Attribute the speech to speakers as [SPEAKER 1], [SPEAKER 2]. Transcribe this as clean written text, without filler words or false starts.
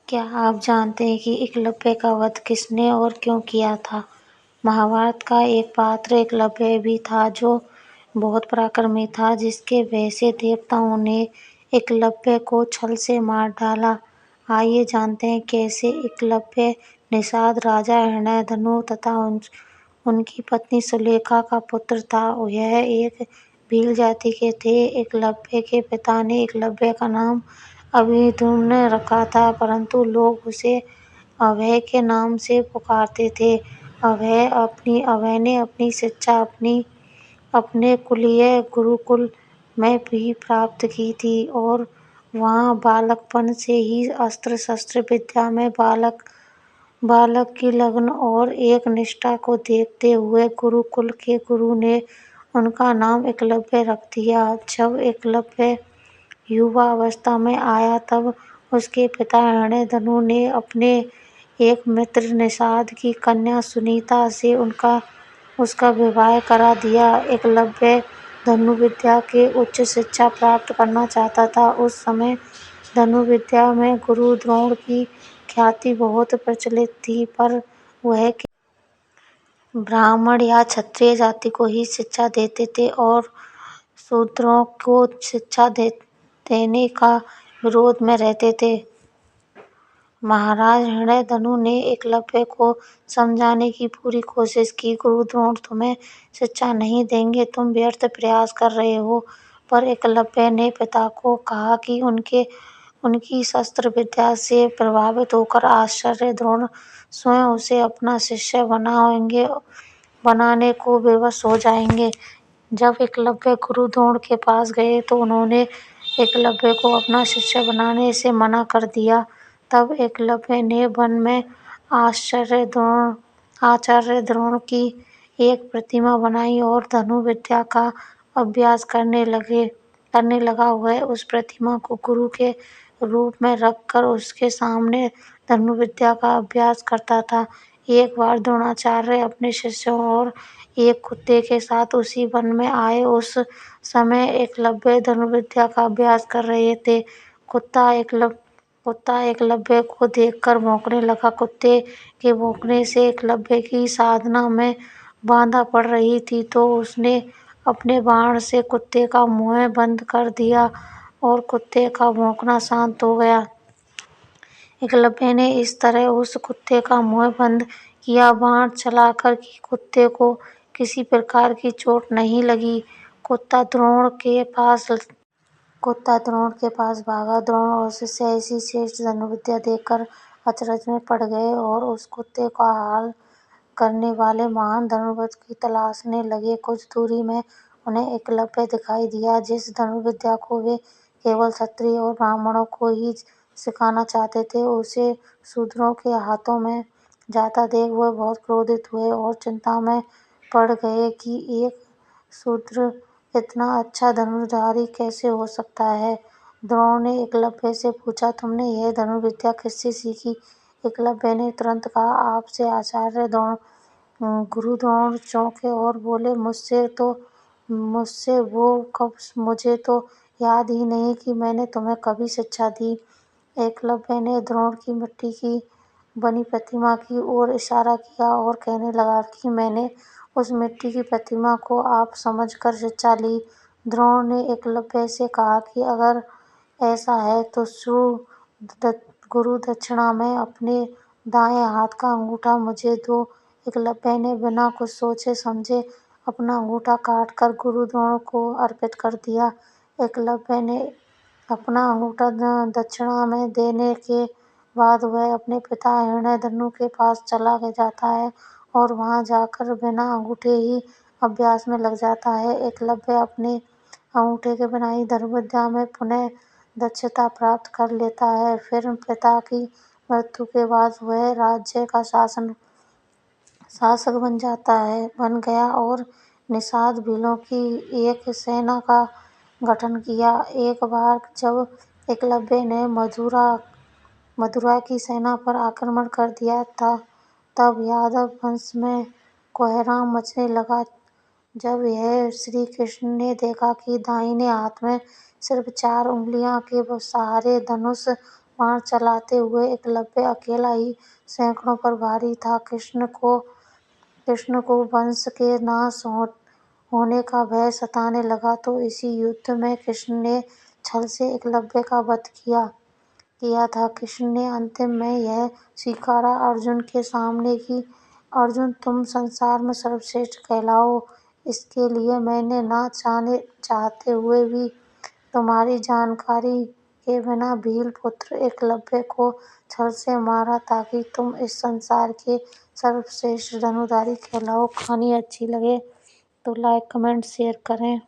[SPEAKER 1] क्या आप जानते हैं कि एकलव्य का वध किसने और क्यों किया था? महाभारत का एक पात्र एकलव्य भी था जो बहुत पराक्रमी था, जिसके भय से देवताओं ने एकलव्य को छल से मार डाला। आइए जानते हैं कैसे। एकलव्य निषाद राजा हिरण्यधनु तथा उनकी पत्नी सुलेखा का पुत्र था। यह एक भील जाति के थे। एकलव्य के पिता ने एकलव्य का नाम अभिमन्यु रखा था, परंतु लोग उसे अभय के नाम से पुकारते थे। अभय ने अपनी शिक्षा अपने कुलीय गुरुकुल में भी प्राप्त की थी और वहाँ बालकपन से ही अस्त्र शस्त्र विद्या में बालक की लगन और एक निष्ठा को देखते हुए गुरुकुल के गुरु ने उनका नाम एकलव्य रख दिया। जब एकलव्य युवा अवस्था में आया तब उसके पिता हिरण्यधनु ने अपने एक मित्र निषाद की कन्या सुनीता से उसका विवाह करा दिया। एकलव्य धनुर्विद्या के उच्च शिक्षा प्राप्त करना चाहता था। उस समय धनुर्विद्या में गुरु द्रोण की ख्याति बहुत प्रचलित थी, पर वह ब्राह्मण या क्षत्रिय जाति को ही शिक्षा देते थे और शूद्रों को शिक्षा देने का विरोध में रहते थे। महाराज हिरण्यधनु ने एकलव्य को समझाने की पूरी कोशिश की। गुरु द्रोण तुम्हें शिक्षा नहीं देंगे, तुम व्यर्थ प्रयास कर रहे हो। पर एकलव्य ने पिता को कहा कि उनकी शस्त्र विद्या से प्रभावित होकर आचार्य द्रोण स्वयं उसे अपना शिष्य बनाने को विवश हो जाएंगे। जब एकलव्य गुरु द्रोण के पास गए तो उन्होंने एकलव्य को अपना शिष्य बनाने से मना कर दिया। तब एकलव्य ने वन में आचार्य द्रोण की एक प्रतिमा बनाई और धनुर्विद्या का अभ्यास करने लगा। वह उस प्रतिमा को गुरु के रूप में रखकर उसके सामने धनुर्विद्या का अभ्यास करता था। एक बार द्रोणाचार्य अपने शिष्यों और एक कुत्ते के साथ उसी वन में आए। उस समय एकलव्य धनुर्विद्या का अभ्यास कर रहे थे। कुत्ता एकलव्य को देखकर भौंकने लगा। कुत्ते के भौंकने से एकलव्य की साधना में बाधा पड़ रही थी, तो उसने अपने बाण से कुत्ते का मुंह बंद कर दिया और कुत्ते का भौंकना शांत हो गया। एकलव्य ने इस तरह उस कुत्ते का मुंह बंद किया। बाण चलाकर कि कुत्ते को किसी प्रकार की चोट नहीं लगी। कुत्ता द्रोण के पास भागा। द्रोण और शिष्य ऐसी श्रेष्ठ धनुर्विद्या देखकर अचरज में पड़ गए और उस कुत्ते का हाल करने वाले महान धनुर्धर की तलाशने लगे। कुछ दूरी में उन्हें एकलव्य दिखाई दिया, जिस धनुर्विद्या को वे केवल क्षत्रिय और ब्राह्मणों को ही सिखाना चाहते थे, उसे शूद्रों के हाथों में जाता देख वह बहुत क्रोधित हुए और चिंता में पड़ गए कि एक शूद्र इतना अच्छा धनुर्धारी कैसे हो सकता है। द्रोण ने एकलव्य से पूछा, तुमने यह धनुर्विद्या किससे सीखी? एकलव्य ने तुरंत कहा, आपसे आचार्य द्रोण। गुरु द्रोण चौंके और बोले, मुझसे वो कब? मुझे तो याद ही नहीं कि मैंने तुम्हें कभी शिक्षा दी। एकलव्य ने द्रोण की मिट्टी की बनी प्रतिमा की ओर इशारा किया और कहने लगा कि मैंने उस मिट्टी की प्रतिमा को आप समझकर शिक्षा ली। द्रोण ने एकलव्य से कहा कि अगर ऐसा है तो गुरु दक्षिणा में अपने दाएं हाथ का अंगूठा मुझे दो। एकलव्य ने बिना कुछ सोचे समझे अपना अंगूठा काटकर गुरु द्रोण को अर्पित कर दिया। एकलव्य ने अपना अंगूठा दक्षिणा में देने के बाद वह अपने पिता हिरण्यधनु के पास चला जाता है और वहां जाकर बिना अंगूठे ही अभ्यास में लग जाता है। एकलव्य अपने अंगूठे के बनाई धनुर्विद्या में पुनः दक्षता प्राप्त कर लेता है। फिर पिता की मृत्यु के बाद वह राज्य का शासक बन गया और निषाद भीलों की एक सेना का गठन किया। एक बार जब एकलव्य ने मथुरा की सेना पर आक्रमण कर दिया था, तब यादव वंश में कोहराम मचने लगा। जब यह श्री कृष्ण ने देखा कि दाहिने हाथ में सिर्फ 4 उंगलियों के सहारे धनुष बाण चलाते हुए एकलव्य अकेला ही सैकड़ों पर भारी था। कृष्ण को वंश के नाश होने का भय सताने लगा, तो इसी युद्ध में कृष्ण ने छल से एकलव्य का वध किया था। कृष्ण ने अंतिम में यह स्वीकारा अर्जुन के सामने कि अर्जुन, तुम संसार में सर्वश्रेष्ठ कहलाओ, इसके लिए मैंने ना चाहते हुए भी तुम्हारी जानकारी के बिना भील पुत्र एकलव्य को छल से मारा, ताकि तुम इस संसार के सर्वश्रेष्ठ धनुर्धारी कहलाओ। कहानी अच्छी लगे तो लाइक, कमेंट, शेयर करें।